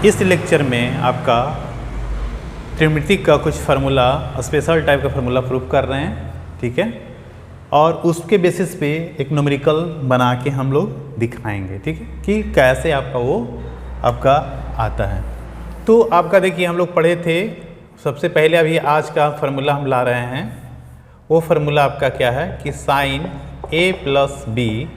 इस लेक्चर में आपका त्रिमितिक का कुछ फार्मूला, स्पेशल टाइप का फार्मूला प्रूफ कर रहे हैं, ठीक है। और उसके बेसिस पे एक न्यूमेरिकल बना के हम लोग दिखाएंगे, ठीक है, कि कैसे आपका वो आपका आता है। तो आपका देखिए हम लोग पढ़े थे सबसे पहले, अभी आज का फार्मूला हम ला रहे हैं। वो फार्मूला आपका क्या है कि sine A plus B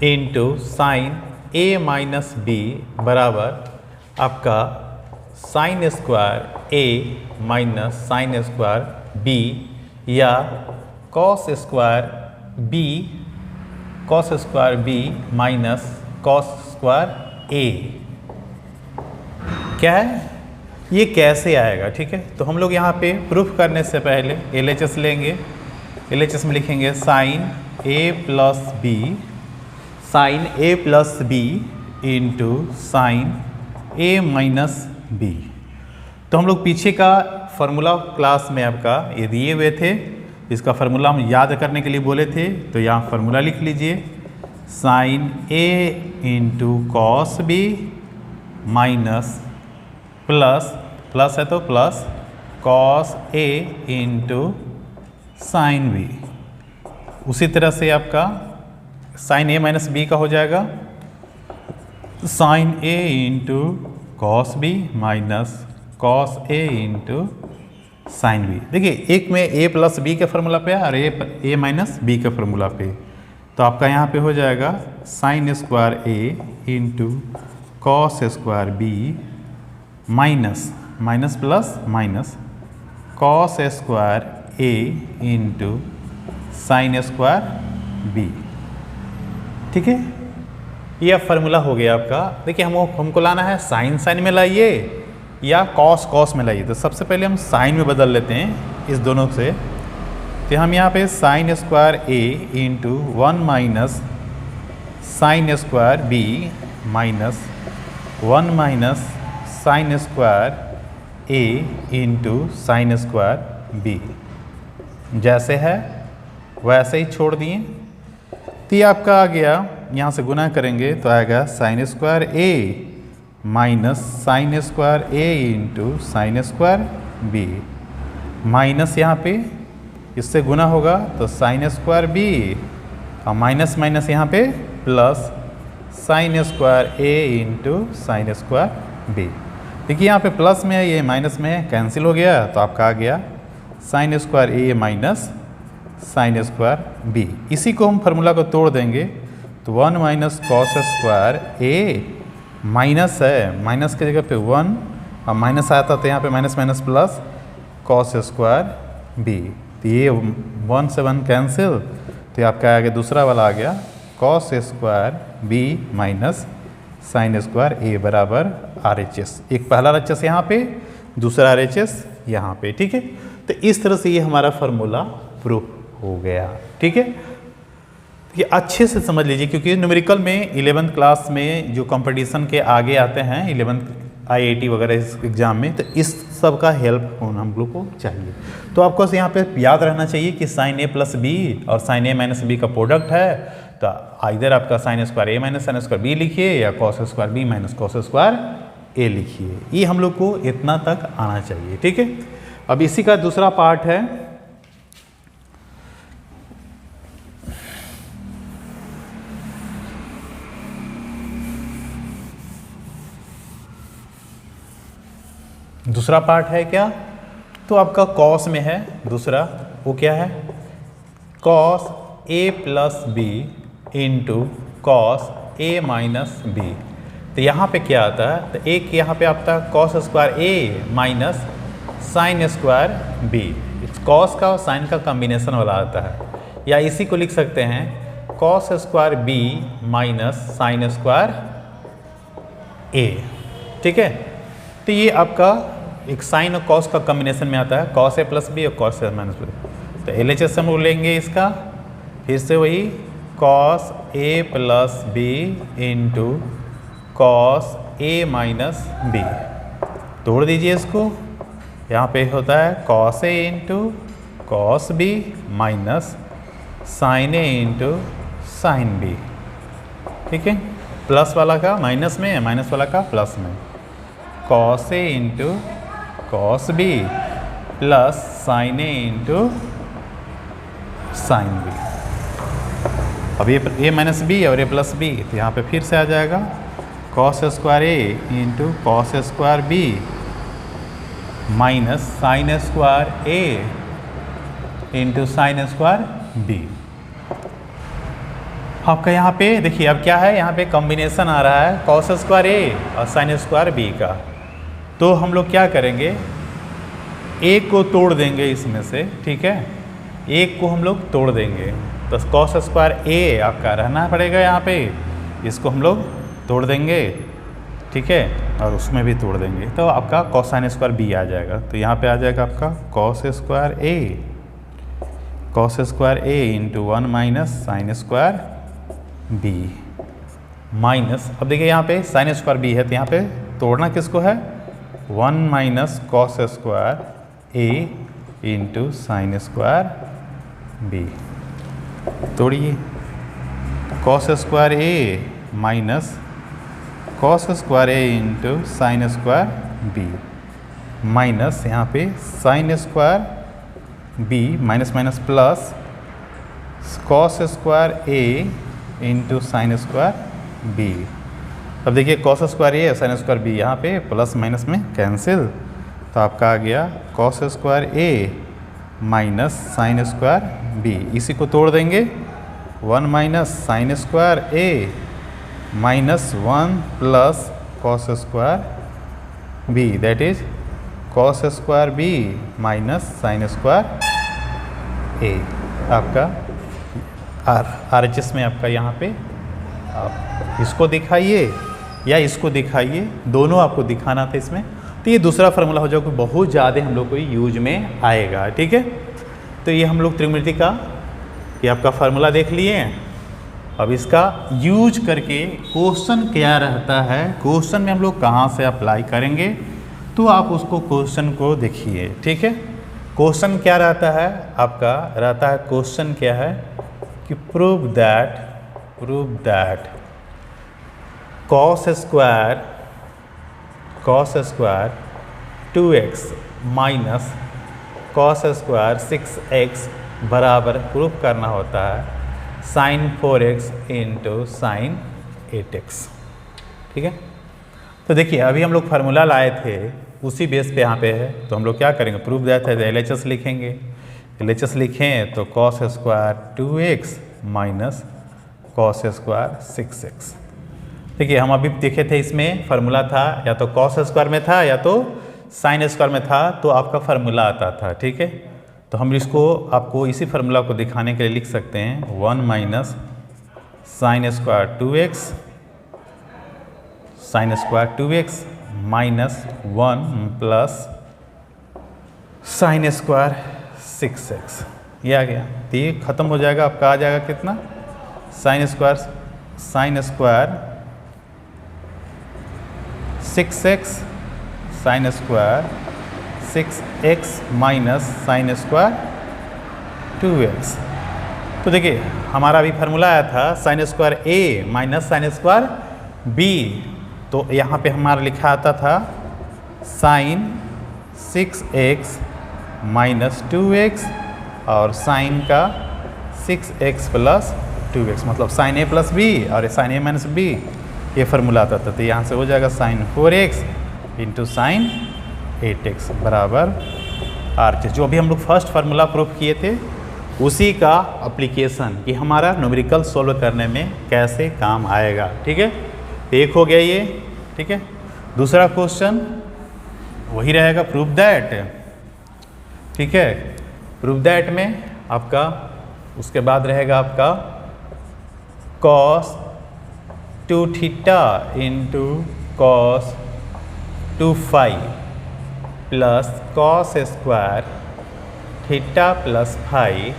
into sine A minus B बराबर आपका sine square A minus sine square B या cos square B minus cos square A. क्या है ये, कैसे आएगा, ठीक है। तो हम लोग यहाँ पे प्रूफ करने से पहले LHS लेंगे। LHS में लिखेंगे sign A plus B into sine A minus B. तो हम लोग पीछे का फार्मूला क्लास में आपका ये दिए हुए थे, इसका फार्मूला हम याद करने के लिए बोले थे। तो यहाँ फार्मूला लिख लीजिए, sine A into cos B minus plus है तो plus cos A into sine B. उसी तरह से आपका साइन ए माइनस बी का हो जाएगा sine A into cos B minus cos A into sine B. देखिए एक में ए प्लस बी के फार्मूला पे और ए माइनस बी के फार्मूला पे। तो आपका यहाँ पे हो जाएगा sine square A into cos square B minus plus minus cos square A into sine square B, ठीक है। यह फार्मूला हो गया आपका। देखिए हमको लाना है साइन में लाइए या कॉस में लाइए। तो सबसे पहले हम साइन में बदल लेते हैं इस दोनों से। तो हम यहाँ पे sine square A into 1 minus sine square B minus 1 minus sine square A into sine square B, जैसे है वैसे ही छोड़ दिए। तो ये आपका आ गया, यहाँ से गुना करेंगे तो आएगा sine square A minus sine square A into sine square B minus यहाँ पे इससे गुना होगा तो साइन स्क्वायर बी और माइनस माइनस यहाँ पे plus sine square A into sine square B. देखिए यहाँ पे प्लस में है, ये माइनस में है, कैंसिल हो गया। तो आपका आ गया sign square A minus sine square B. इसी को हम फार्मूला को तोड़ देंगे तो 1 minus cos square A minus है, माइनस की जगह पे 1 और माइनस आया था तो यहाँ पे minus minus plus cos square B. तो ये 1 से 1 कैंसिल, तो आपका आ गया दूसरा वाला आ गया cos square B minus sine square A बराबर RHS। एक पहला RHS यहाँ पे, दूसरा RHS यहाँ पे, ठीक है। तो इस तरह से ये हमारा फार्मूला प्रूफ हो गया, ठीक है। ये अच्छे से समझ लीजिए क्योंकि न्यूमेरिकल में 11th क्लास में जो कंपटीशन के आगे आते हैं 11th IIT वगैरह इस एग्ज़ाम में, तो इस सब का हेल्प होना हम लोग को चाहिए। तो आपको यहाँ पे याद रहना चाहिए कि साइन ए प्लस बी और साइन ए माइनस बी का प्रोडक्ट है। तो इधर आपका sine square A minus sine square B लिखिए या cos square B minus cos square A लिखिए। ये हम लोग को इतना तक आना चाहिए, ठीक है। अब इसी का दूसरा पार्ट है, दूसरा पार्ट है क्या, तो आपका कॉस में है दूसरा। वो क्या है, cos A plus B into cos A minus B. तो यहाँ पे क्या आता है, तो एक यहाँ पे आता है cos square A minus sine square B. Cos का और साइन का कॉम्बिनेशन वाला आता है, या इसी को लिख सकते हैं cos square B minus sine square A, ठीक है। तो ये आपका एक साइन और कॉस का कॉम्बिनेशन में आता है, कॉस ए प्लस बी और कॉस ए माइनस बी। तो LHS हम लेंगे इसका, फिर से वही cos A plus B into cos A minus B. तोड़ दीजिए इसको, यहाँ पे होता है cos A into cos B minus sine A into sine B, ठीक है। प्लस वाला का माइनस में, माइनस वाला का प्लस में, cos A into cos B plus sine A into sine B. अब ये माइनस बी और ये प्लस बी, तो यहाँ पे फिर से आ जाएगा cos square A into cos square B minus sine square A into sine square B. आपका यहाँ पे देखिए अब क्या है, यहाँ पे कॉम्बिनेशन आ रहा है कॉस स्क्वायर ए और साइन स्क्वायर बी का। तो हम लोग क्या करेंगे, एक को तोड़ देंगे इसमें से, ठीक है, एक को हम लोग तोड़ देंगे। तो कॉस स्क्वायर ए आपका रहना पड़ेगा यहाँ पे, इसको हम लोग तोड़ देंगे, ठीक है, और उसमें भी तोड़ देंगे, तो आपका कॉस साइन स्क्वायर बी आ जाएगा। तो यहाँ पे आ जाएगा आपका cos square A into 1 minus sine square B minus, अब देखिए यहाँ पे साइन स्क्वायर बी है, तो यहाँ पे तोड़ना किसको है, 1 minus cos square A into sine square B. तोड़िए, cos square A minus cos square A into sine square B minus यहाँ पे sine square B minus minus plus cos square A into sine square B. अब देखिए cos square ए और sign square B यहाँ पे plus minus में cancel, तो आपका आ गया cos square A minus sine square B. इसी को तोड़ देंगे, 1 minus sine square A minus 1 plus cos square B, that is cos square B minus sine square A. आपका RHS में आपका यहाँ पे आप इसको दिखाइए या इसको दिखाइए, दोनों आपको दिखाना था इसमें। तो ये दूसरा फार्मूला हो जाएगा, बहुत ज़्यादा हम लोग को यूज में आएगा, ठीक है। तो ये हम लोग त्रिकोणमिति का ये आपका फार्मूला देख लिए। अब इसका यूज करके क्वेश्चन क्या रहता है, क्वेश्चन में हम लोग कहाँ से अप्लाई करेंगे, तो आप उसको क्वेश्चन को देखिए, ठीक है। क्वेश्चन क्या रहता है आपका, रहता है क्वेश्चन क्या है कि prove that cos square 2x minus cos square 6x बराबर प्रूफ करना होता है sign 4x into sine 8x, ठीक है। तो देखिए अभी हम लोग फार्मूला लाए थे, उसी बेस पे यहाँ पे है, तो हम लोग क्या करेंगे, प्रूफ दैट है तो LHS लिखेंगे। LHS लिखें तो cos square 2x minus cos square 6x। देखिए हम अभी देखे थे, इसमें फार्मूला था या तो कॉस स्क्वायर में था या तो साइन स्क्वायर में था, तो आपका फार्मूला आता था, ठीक है। तो हम इसको आपको इसी फार्मूला को दिखाने के लिए लिख सकते हैं 1 minus sine square 2x sine square 2x minus 1 plus sine square 6x। ये आ गया, तो ये खत्म हो जाएगा, आपका आ जाएगा कितना, sine square 6x sine square 6x minus sine square 2x। तो देखिए हमारा अभी फार्मूला आया था sine square a minus sine square b, तो यहाँ पे हमारा लिखा आता था साइन 6x माइनस 2x और साइन का 6x प्लस 2x, मतलब साइन a प्लस b और साइन a माइनस b, ये फार्मूला आता था। तो यहाँ से हो जाएगा sign 4x into sine 8x बराबर RHS। जो अभी हम लोग फर्स्ट फार्मूला प्रूफ किए थे उसी का एप्लीकेशन कि हमारा न्यूमेरिकल सोल्व करने में कैसे काम आएगा, ठीक है। एक हो गया ये, ठीक है। दूसरा क्वेश्चन वही रहेगा प्रूफ दैट, ठीक है। प्रूफ दैट में आपका उसके बाद रहेगा आपका cos 2 theta into cos 2 phi plus cos square theta plus phi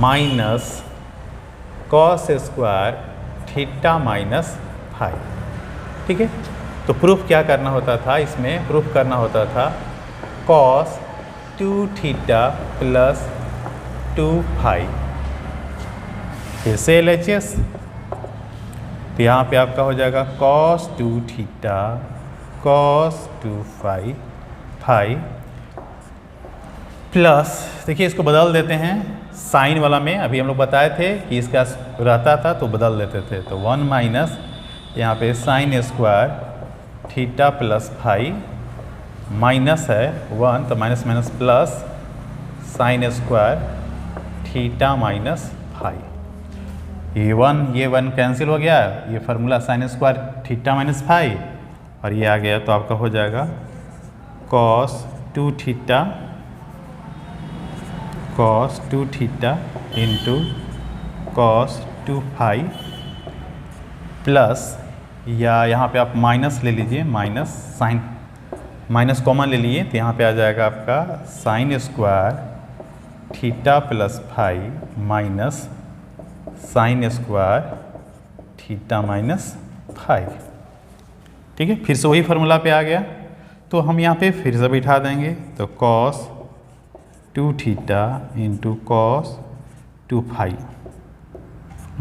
minus cos square theta minus phi, ठीक है। तो प्रूफ क्या करना होता था, इसमें प्रूफ करना होता था कॉस 2 थीटा प्लस 2 फाई, फिर से LHS। तो यहाँ पे आपका हो जाएगा cos 2 theta cos 2 phi plus, देखिए इसको बदल देते हैं साइन वाला में, अभी हम लोग बताए थे कि इसका रहता था तो बदल देते थे, तो 1 माइनस यहाँ पे sine square theta plus phi minus है 1 तो minus minus plus sine square theta minus phi, ये 1 कैंसिल हो गया, ये formula sine square theta minus phi और ये आ गया, तो आपका हो जाएगा cos 2 theta into cos 2 phi plus, या यहाँ पे आप माइनस ले लीजिए, माइनस साइन माइनस कॉमन ले लिए तो यहाँ पे आ जाएगा आपका sine square theta plus phi minus sine square theta minus phi. ठीक है, फिर से वही फार्मूला पे आ गया, तो हम यहाँ पे फिर से बिठा देंगे, तो cos 2 theta into cos 2 phi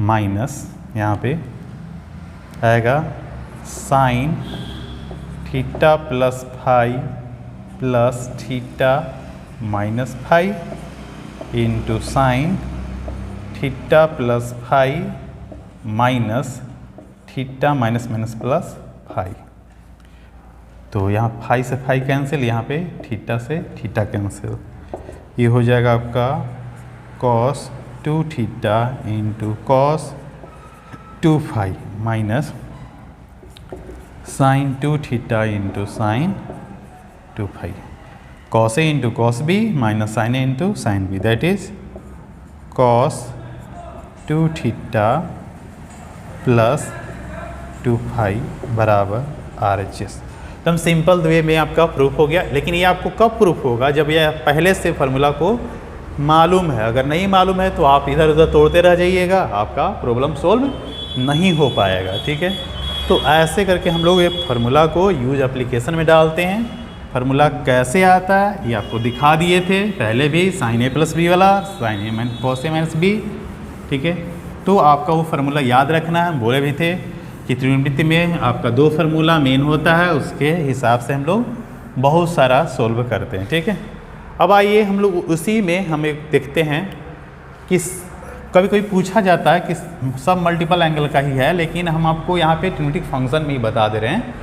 minus यहाँ पे आएगा sine theta plus phi plus theta minus phi into sine theta plus phi minus theta minus minus plus phi, तो यहाँ फाई से फाई कैंसिल, यहाँ पे थीटा से थीटा कैंसिल, ये हो जाएगा आपका cos 2 theta into cos 2 phi minus sine 2 theta into sine 2 phi, cos A into cos B minus sine A into sine B, that is cos 2 theta plus 2 phi बराबर RHS। एकदम simple way में आपका proof हो गया, लेकिन ये आपको कब प्रूफ होगा, जब यह पहले से फार्मूला को मालूम है, अगर नहीं मालूम है तो आप इधर उधर तोड़ते रह जाइएगा, आपका प्रॉब्लम सॉल्व नहीं हो पाएगा। ठीक है, तो ऐसे करके हम लोग ये फार्मूला को यूज एप्लीकेशन में डालते हैं। फार्मूला कैसे आता है ये आपको दिखा दिए थे पहले भी, साइन A प्लस बी वाला, sine A minus cos A minus B. ठीक है, तो आपका वो फार्मूला याद रखना है, बोले भी थे कि त्रिकोणमिति में आपका 2 फार्मूला मेन होता है, उसके हिसाब से हम लोग बहुत सारा सोल्व करते हैं। ठीक है, अब आइए हम लोग उसी में हम एक देखते हैं कि कभी कभी पूछा जाता है कि सब मल्टीपल एंगल का ही है, लेकिन हम आपको यहाँ पे ट्रिग्नोमेट्रिक फंक्शन में ही बता दे रहे हैं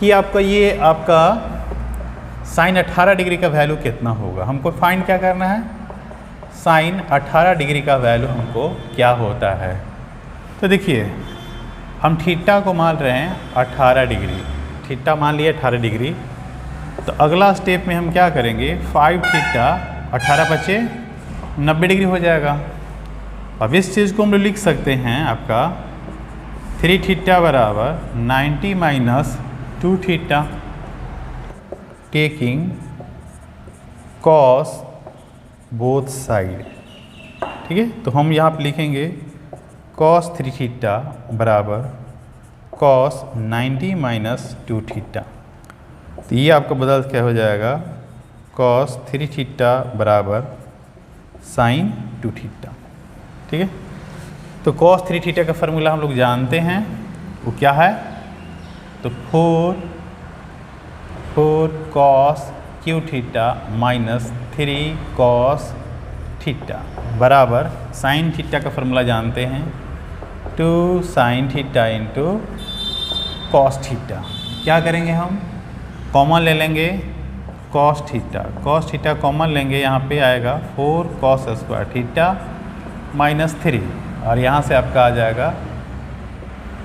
कि आपका ये आपका साइन 18 डिग्री का वैल्यू कितना होगा। हमको फाइंड क्या करना है, साइन 18 डिग्री का वैल्यू हमको क्या होता है। तो देखिए हम थीटा को मान रहे हैं 18 डिग्री, थीटा मान लिया 18 डिग्री, तो अगला स्टेप में हम क्या करेंगे, 5 थीटा 18 बचे 90 डिग्री हो जाएगा। अब इस चीज़ को हम लोग लिख सकते हैं आपका 3 थीटा बराबर 90 minus 2 theta, taking cos both side. ठीक है, तो हम यहाँ पे लिखेंगे cos 3 थीटा बराबर cos 90 माइनस 2 थीटा, तो ये आपका बदल क्या हो जाएगा, cos 3 थीटा बराबर साइन 2 थीटा। ठीक है, तो cos 3 थीटा का फार्मूला हम लोग जानते हैं, वो क्या है, तो 4 cos q theta minus 3 cos theta बराबर साइन थीटा का फार्मूला जानते हैं 2 sine theta into cos theta. क्या करेंगे हम, कॉमन ले लेंगे कॉस थीटा कॉमन लेंगे, यहाँ पे आएगा 4 cos स्क्वायर थीटा माइनस 3, और यहाँ से आपका आ जाएगा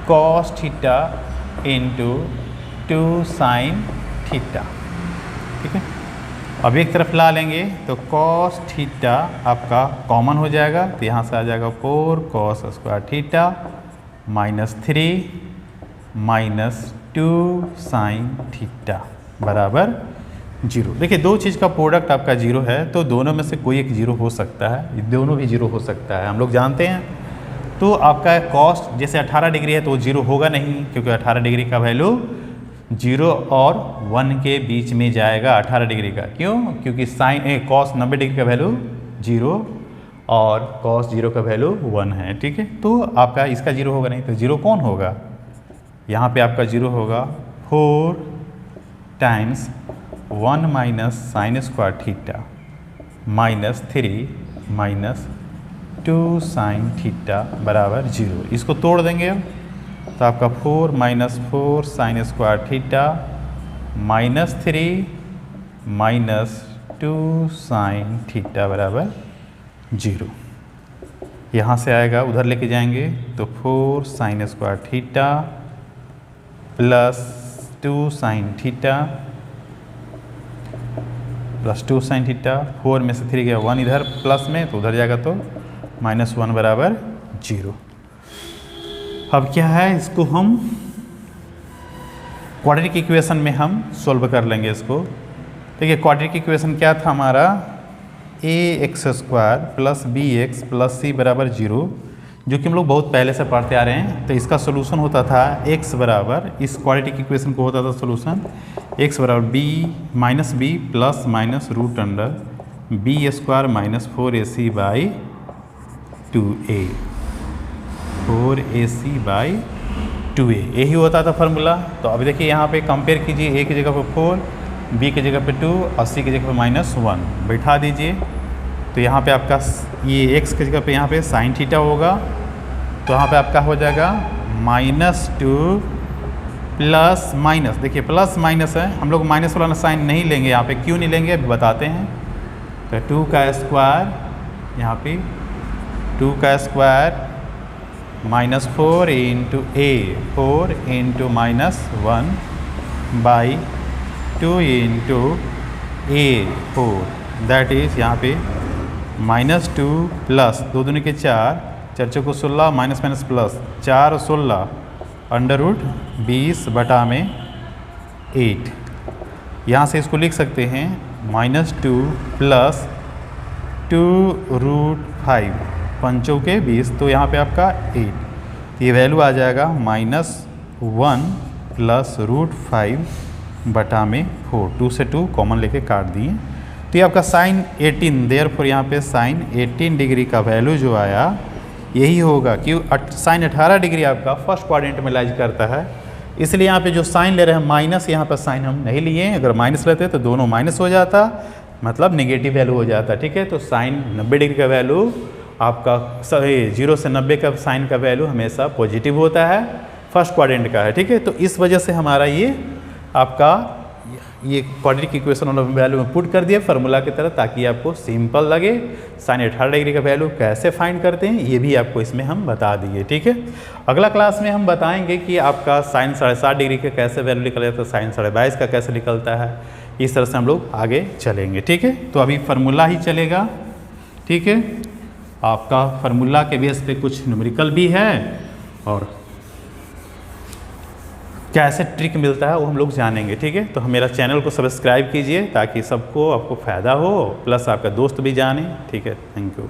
cos theta into 2 sine theta. ठीक है, अब एक तरफ ला लेंगे तो cos थीटा आपका कॉमन हो जाएगा, तो यहाँ से आ जाएगा 4 cos square theta minus 3 minus 2 sine theta बराबर 0। देखिए दो चीज़ का प्रोडक्ट आपका 0 है, तो दोनों में से कोई एक 0 हो सकता है, दोनों भी 0 हो सकता है, हम लोग जानते हैं। तो आपका कॉस्ट जैसे 18 डिग्री है तो 0 होगा नहीं, क्योंकि 18 डिग्री का वैल्यू 0 और 1 के बीच में जाएगा 18 डिग्री का। क्यों, क्योंकि साइन कॉस 90 डिग्री का वैल्यू 0 और कॉस 0 का वैल्यू 1 है। ठीक है, तो आपका इसका 0 होगा नहीं, तो 0 कौन होगा, यहाँ पे आपका 0 होगा 4 times 1 minus sine square theta minus 3 minus 2 sine theta बराबर 0। इसको तोड़ देंगे अब तो आपका 4 minus 4 sign square theta minus 3 minus 2 sine theta बराबर 0। यहाँ से आएगा उधर लेके जाएंगे तो 4 sign square theta plus 2 sign theta plus 2 sine theta, 4 में से 3 गया 1 इधर प्लस में तो उधर जाएगा तो माइनस 1 बराबर 0। अब क्या है, इसको हम क्वाड्रेटिक इक्वेशन में हम सोल्व कर लेंगे इसको। देखिए क्वाड्रेटिक इक्वेशन क्या था हमारा, A X square plus B X plus C बराबर 0, जो कि हम लोग बहुत पहले से पढ़ते आ रहे हैं। तो इसका सोल्यूशन होता था x बराबर, इस क्वाड्रेटिक इक्वेशन को होता था सोल्यूशन x बराबर B plus minus root under B square minus 4ac by 2a, 4ac by 2a, यही होता था फार्मूला। तो अभी देखिए यहाँ पे कंपेयर कीजिए, a की जगह पे 4, b की जगह पे 2 और c की जगह पे -1 बैठा दीजिए। तो यहाँ पे आपका ये x की जगह पे यहाँ पे साइन थीटा होगा, तो यहाँ पे आपका हो जाएगा -2 प्लस माइनस, देखिए प्लस माइनस है, हम लोग माइनस वाला साइन नहीं लेंगे यहाँ पे, क्यों नहीं लेंगे अभी बताते हैं। तो 2 का स्क्वायर यहाँ पे 2 का square -4 into a, 4 into -1 by 2 into a 4, that is यहाँ पे -2 प्लस 2 दूनी के 4, 4 चौको 16 माइनस माइनस प्लस 4 और 16 अंडर रूट 20 बटा में 8। यहाँ से इसको लिख सकते हैं -2 प्लस 2 रूट 5, 5 के 20, तो यहाँ पे आपका 8, ये वैल्यू आ जाएगा -1 प्लस रूट 5 बटा में 4, 2 से 2 कॉमन लेके काट दिए। तो ये आपका साइन 18, देयरफॉर यहाँ पे साइन 18 डिग्री का वैल्यू जो आया यही होगा कि साइन 18 डिग्री आपका फर्स्ट क्वाड्रेंट में लाइज करता है। इसलिए यहाँ पे जो साइन ले रहे हैं माइनस, यहाँ पर साइन हम नहीं लिए, अगर माइनस लेते तो दोनों माइनस हो जाता, मतलब नेगेटिव वैल्यू हो जाता, ठीक है। तो साइन 90 डिग्री का वैल्यू आपका 0 से 90 का साइन का वैल्यू हमेशा पॉजिटिव होता है, फर्स्ट क्वाड्रेंट का है, ठीक है। तो इस वजह से हमारा ये आपका ये क्वाड्रेटिक इक्वेशन वाला वैल्यू में पुट कर दिया फार्मूला की तरह, ताकि आपको सिंपल लगे। साइन 18 डिग्री का वैल्यू कैसे फाइंड करते हैं ये भी आपको इसमें हम बता दिए, ठीक है। अगला क्लास में हम बताएंगे कि आपका साइन 7.5 डिग्री का कैसे वैल्यू निकल जाता है, साइन 22.5 का कैसे निकलता है, इस तरह से हम लोग आगे चलेंगे, ठीक है। तो अभी फार्मूला ही चलेगा, ठीक है। आपका फार्मूला के बेस पे कुछ न्यूमेरिकल भी है और कैसे ट्रिक मिलता है वो हम लोग जानेंगे, ठीक है। तो मेरा चैनल को सब्सक्राइब कीजिए ताकि सबको आपको फ़ायदा हो, प्लस आपका दोस्त भी जाने, ठीक है। Thank you.